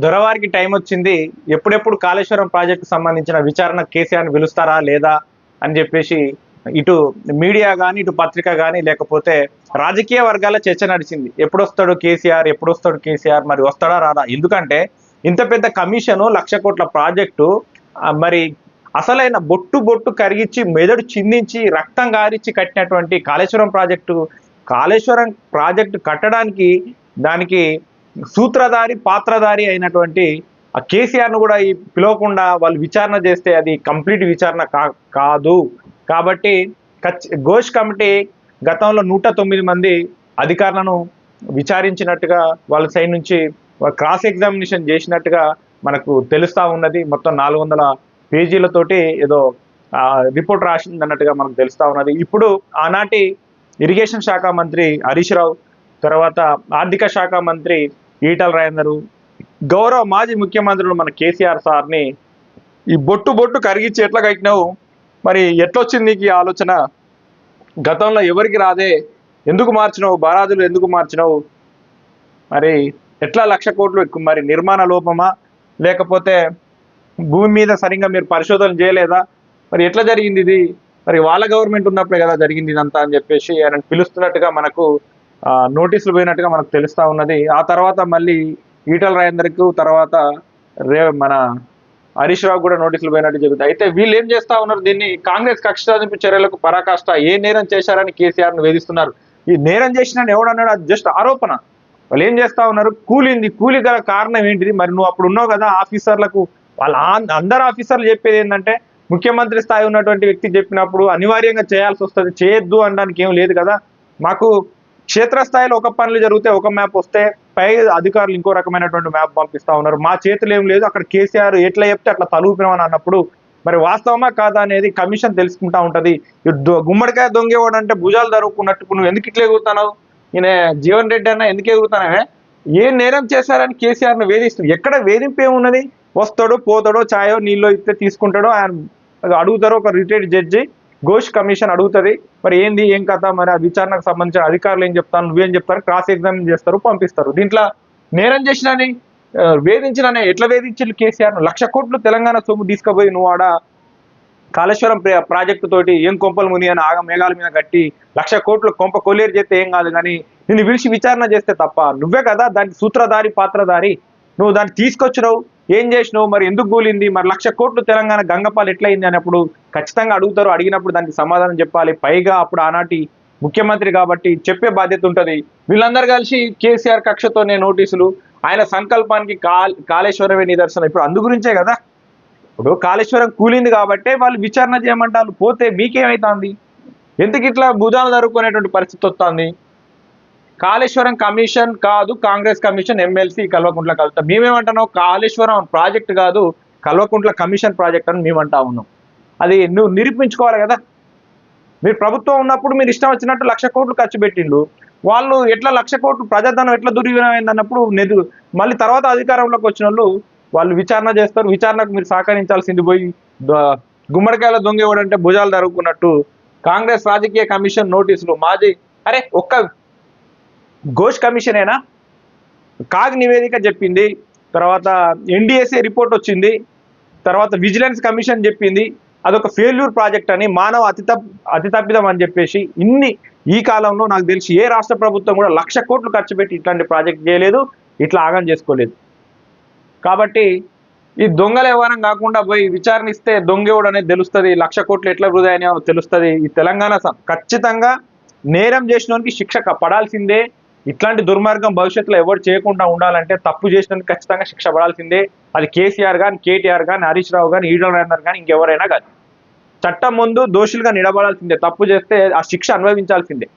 దొరవారికి time వచ్చింది. ఎప్పుడెప్పుడు Kaleshwaram project సంబంధించిన విచారణ కేసీఆర్ని పిలుస్తారా లేదా అని చెప్పేసి ఇటు మీడియా కానీ, ఇటు పత్రిక కానీ, లేకపోతే రాజకీయ వర్గాల చర్చ నడిచింది. ఎప్పుడొస్తాడు కేసీఆర్, ఎప్పుడొస్తాడు కేసీఆర్, మరి వస్తాడా రాదా? ఎందుకంటే ఇంత పెద్ద కమిషను, 1,00,000 కోట్ల ప్రాజెక్టు, మరి అసలైన బొట్టు బొట్టు కరిగించి మెదడు చిందించి రక్తం గారిచ్చి కట్టినటువంటి కాళేశ్వరం ప్రాజెక్టు కట్టడానికి దానికి సూత్రధారి పాత్రధారి అయినటువంటి ఆ కేసీఆర్ను కూడా ఈ పిలవకుండా వాళ్ళు విచారణ చేస్తే అది కంప్లీట్ విచారణ కాదు. కాబట్టి ఘోష్ కమిటీ గతంలో 109 మంది అధికారులను విచారించినట్టుగా వాళ్ళ సైడ్ నుంచి క్రాస్ ఎగ్జామినేషన్ చేసినట్టుగా మనకు తెలుస్తూ ఉన్నది. మొత్తం 400 పేజీలతోటి ఏదో రిపోర్ట్ రాసింది అన్నట్టుగా మనకు తెలుస్తూ ఉన్నది. ఇప్పుడు ఆనాటి ఇరిగేషన్ శాఖ మంత్రి హరీష్ రావు, తర్వాత ఆర్థిక శాఖ మంత్రి ఈటల రాజేందర్, గౌరవ మాజీ ముఖ్యమంత్రులు మన కేసీఆర్ సార్ని ఈ బొట్టు బొట్టు కరిగించి ఎట్లా కట్టినావు, మరి ఎట్లొచ్చింది నీకు ఈ ఆలోచన, గతంలో ఎవరికి రాదే, ఎందుకు మార్చినావు, బరాదులు ఎందుకు మార్చినావు, మరి ఎట్లా 1,00,000 కోట్లు మరి నిర్మాణ లోపమా, లేకపోతే భూమి మీద సరిగ్గా మీరు పరిశోధన చేయలేదా, మరి ఎట్లా జరిగింది ఇది, మరి వాళ్ళ గవర్నమెంట్ ఉన్నప్పుడే కదా జరిగింది ఇదంతా అని చెప్పేసి ఆయన పిలుస్తున్నట్టుగా మనకు నోటీసులు పోయినట్టుగా మనకు తెలుస్తూ ఉన్నది. ఆ తర్వాత మళ్ళీ ఈటల రాజేందర్కు, తర్వాత మన హరీష్ రావు కూడా నోటీసులు పోయినట్టు చెబుతాయి. అయితే వీళ్ళు ఏం చేస్తా ఉన్నారు, దీన్ని కాంగ్రెస్ కక్ష సాధింపు చర్యలకు పరాకాష్ట, ఏ నేరం చేశారని కేసీఆర్ను వేధిస్తున్నారు. ఈ నేరం చేసిన ఎవడన్నాడు, అది జస్ట్ ఆరోపణ. వాళ్ళు ఏం చేస్తా ఉన్నారు, కూలి గల కారణం ఏంటిది, మరి నువ్వు అప్పుడు ఉన్నావు కదా ఆఫీసర్లకు, వాళ్ళ అందరు ఆఫీసర్లు చెప్పేది ఏంటంటే ముఖ్యమంత్రి స్థాయి ఉన్నటువంటి వ్యక్తి చెప్పినప్పుడు అనివార్యంగా చేయాల్సి వస్తుంది, చేయొద్దు అనడానికి ఏం లేదు కదా, మాకు క్షేత్రస్థాయిలో ఒక పనులు జరిగితే ఒక మ్యాప్ వస్తే పై అధికారులు ఇంకో రకమైనటువంటి మ్యాప్ పంపిస్తా ఉన్నారు, మా చేతులు ఏం లేదు, అక్కడ కేసీఆర్ ఎట్లా చెప్తే అట్లా తలుపుపినమని అన్నప్పుడు మరి వాస్తవమా కాదా అనేది కమిషన్ తెలుసుకుంటా ఉంటది. గుమ్మడికాయ దొంగేవాడు అంటే భుజాలు దొరుకున్నట్టు నువ్వు ఎందుకు ఇట్లా ఎగురుతున్నావు, ఈయన జీవన్ రెడ్డి అన్న ఎందుకు ఎగురుతున్నావే, ఏం నేరం చేశారని కేసీఆర్ను వేధిస్తుంది. ఎక్కడ వేధింపు ఏమున్నది, వస్తాడో పోతాడో ఛాయో నీళ్ళు ఇస్తే తీసుకుంటాడో, ఆయన అడుగుతారో ఒక రిటైర్డ్ జడ్జి, ఘోష్ కమిషన్ అడుగుతుంది, మరి ఏంది ఏం కథ, మరి ఆ విచారణకు సంబంధించిన అధికారులు ఏం చెప్తారు, నువ్వేం చెప్తారు, క్రాస్ ఎగ్జామిన్ చేస్తారు, పంపిస్తారు. దీంట్లో నేరం చేసినని వేధించిననే ఎట్లా వేధించారు కేసీఆర్ను, 1,00,000 కోట్లు తెలంగాణ సొమ్ము తీసుకుపోయి నువ్వు ఆడ కాళేశ్వరం ప్రాజెక్టు తోటి ఏం కొంపలు ముని అని మేఘాల మీద కట్టి 1,00,000 కోట్లు కొంప కొలేరు చేస్తే ఏం కాదు, కానీ నిన్ను పిలిచి విచారణ చేస్తే తప్ప, నువ్వే కదా దానికి సూత్రధారి పాత్రధారి, నువ్వు దాన్ని తీసుకొచ్చినావు, ఏం చేసినావు, మరి ఎందుకు కూలింది, మరి 1,00,000 కోట్లు తెలంగాణ గంగపాలు ఎట్లయింది అన్నప్పుడు ఖచ్చితంగా అడుగుతారు, అడిగినప్పుడు దానికి సమాధానం చెప్పాలి. పైగా అప్పుడు ఆనాటి ముఖ్యమంత్రి కాబట్టి చెప్పే బాధ్యత ఉంటుంది. వీళ్ళందరూ కలిసి కేసీఆర్ కక్షతోనే నోటీసులు, ఆయన సంకల్పానికి కాళేశ్వరమే నిదర్శనం. ఇప్పుడు అందు గురించే కదా, ఇప్పుడు కాళేశ్వరం కూలింది కాబట్టి వాళ్ళు విచారణ చేయమంటారు, పోతే మీకేమవుతుంది, ఎందుకు ఇట్లా భుజాలు జరుపుకునేటువంటి పరిస్థితి వస్తుంది. కాళేశ్వరం కమిషన్ కాదు, కాంగ్రెస్ కమిషన్, ఎమ్మెల్సీ కల్వకుంట్ల కలుపుతాం. మేమేమంటున్నాం, కాళేశ్వరం ప్రాజెక్ట్ కాదు, కల్వకుంట్ల కమిషన్ ప్రాజెక్ట్ అని మేమంటా ఉన్నాం. అది నువ్వు నిరూపించుకోవాలి కదా. మీరు ప్రభుత్వం ఉన్నప్పుడు మీరు ఇష్టం వచ్చినట్టు 1,00,000 కోట్లు ఖర్చు పెట్టిండు, వాళ్ళు ఎట్లా 1,00,000 కోట్లు ప్రజాధనం ఎట్లా దుర్వినియోగమైంది అన్నప్పుడు మళ్ళీ తర్వాత అధికారంలోకి వచ్చిన వాళ్ళు విచారణ చేస్తారు. విచారణకు మీరు సహకరించాల్సింది పోయి గుమ్మడికాయల దొంగ ఎవడంటే భుజాలు జరుపుకున్నట్టు కాంగ్రెస్ రాజకీయ కమిషన్ నోటీసులు మాజీ, అరే ఒక్క ఘోష్ కమిషనేనా, కాగ్ నివేదిక చెప్పింది, తర్వాత NDSA రిపోర్ట్ వచ్చింది, తర్వాత విజిలెన్స్ కమిషన్ చెప్పింది అదొక ఫెయిల్యూర్ ప్రాజెక్ట్ అని, మానవ అతి తప్పిదం అని చెప్పేసి, ఈ కాలంలో నాకు తెలిసి ఏ రాష్ట్ర ప్రభుత్వం కూడా 1,00,000 కోట్లు ఖర్చు పెట్టి ఇట్లాంటి ప్రాజెక్ట్ చేయలేదు, ఇట్లా ఆగం చేసుకోలేదు. కాబట్టి ఈ దొంగల వ్యవహారం కాకుండా పోయి విచారణ ఇస్తే దొంగేవుడు అనేది తెలుస్తుంది, 1,00,000 కోట్లు ఎట్లా వృధా అయినా తెలుస్తుంది. ఈ తెలంగాణ ఖచ్చితంగా నేరం చేసినోనికి శిక్ష పడాల్సిందే. ఇట్లాంటి దుర్మార్గం భవిష్యత్తులో ఎవరు చేయకుండా ఉండాలంటే తప్పు చేసినందుకు ఖచ్చితంగా శిక్ష పడాల్సిందే. అది కేసీఆర్ కానీ, KTR కానీ, హరీష్ రావు కానీ, ఈటల రాజేందర్ కానీ, ఇంకెవరైనా కానీ చట్టం ముందు దోషులుగా నిలబడాల్సిందే. తప్పు చేస్తే ఆ శిక్ష అనుభవించాల్సిందే.